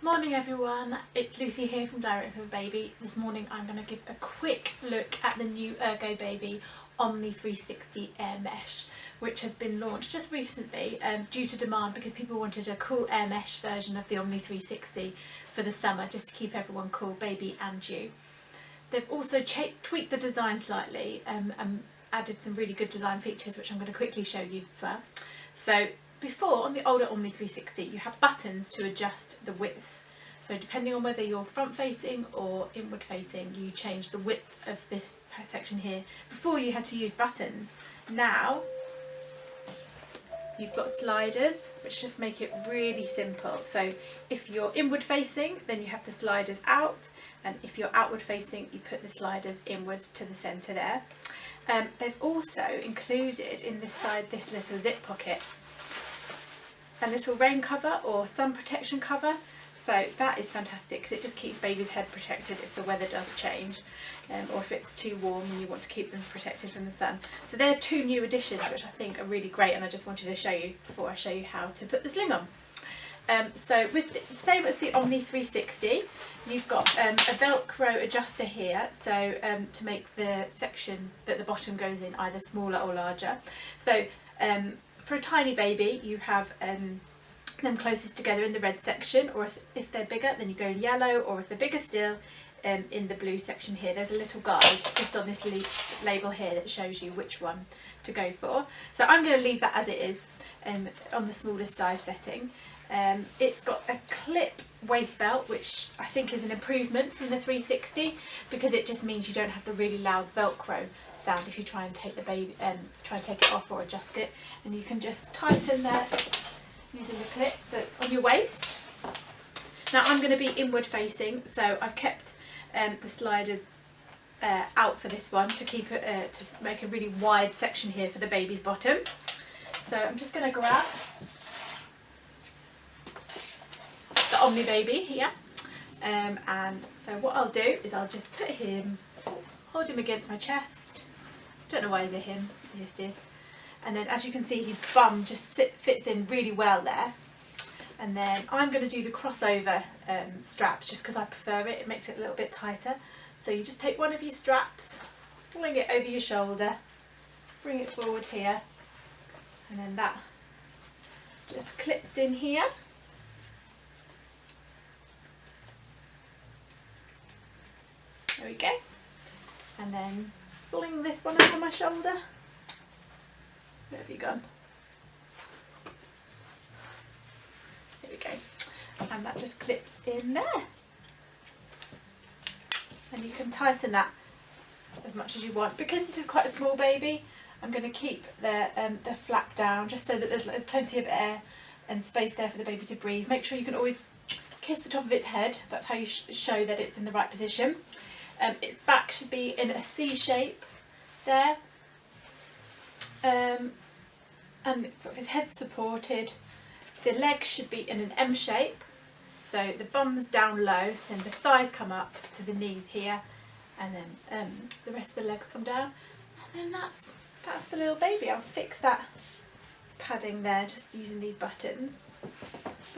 Morning everyone, it's Lucy here from Ergobaby. This morning I'm going to give a quick look at the new Ergobaby Omni 360 air mesh, which has been launched just recently due to demand because people wanted a cool air mesh version of the Omni 360 for the summer, just to keep everyone cool, baby and you. They've also tweaked the design slightly and added some really good design features which I'm going to quickly show you as well. So before, on the older Omni 360, you have buttons to adjust the width. So depending on whether you're front facing or inward facing, you change the width of this section here. Before you had to use buttons. Now you've got sliders which just make it really simple. So if you're inward facing, then you have the sliders out, and if you're outward facing, you put the sliders inwards to the centre there. They've also included in this side this little zip pocket, a little rain cover or sun protection cover, so that is fantastic because it just keeps baby's head protected if the weather does change, or if it's too warm and you want to keep them protected from the sun. So they're two new additions which I think are really great, and I just wanted to show you before I show you how to put the sling on. So with the same as the Omni 360, you've got a Velcro adjuster here, so to make the section that the bottom goes in either smaller or larger. So for a tiny baby, you have them closest together in the red section, or if they're bigger, then you go in yellow, or if they're bigger still, in the blue section here. There's a little guide just on this label here that shows you which one to go for. So I'm going to leave that as it is on the smallest size setting. It's got a clip waist belt, which I think is an improvement from the 360 because it just means you don't have the really loud Velcro sound if you try and take the baby try and take it off or adjust it, and you can just tighten that using the clip so it's on your waist. Now I'm going to be inward facing, so I've kept the sliders out for this one to keep it to make a really wide section here for the baby's bottom. So I'm just going to grab the Omni baby here, and so what I'll do is I'll just put him, hold him against my chest. Don't know why he's a him, he just is. And then as you can see, his bum just fits in really well there. And then I'm going to do the crossover straps just because I prefer it. It makes it a little bit tighter. So you just take one of your straps, fling it over your shoulder, bring it forward here, and then that just clips in here. There we go. And then fling this one over my shoulder. Where have you gone? There we go. And that just clips in there. And you can tighten that as much as you want. Because this is quite a small baby, I'm going to keep the flap down just so that there's plenty of air and space there for the baby to breathe. Make sure you can always kiss the top of its head. That's how you show that it's in the right position. Its back should be in a C shape there, and sort of his head's supported. The legs should be in an M shape, so the bum's down low, then the thighs come up to the knees here, and then the rest of the legs come down, and then that's the little baby. I'll fix that padding there just using these buttons.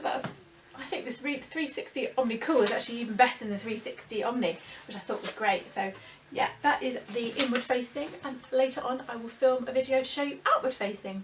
But I think this 360 Omni Cool is actually even better than the 360 Omni, which I thought was great. So yeah, that is the inward facing, and later on I will film a video to show you outward facing.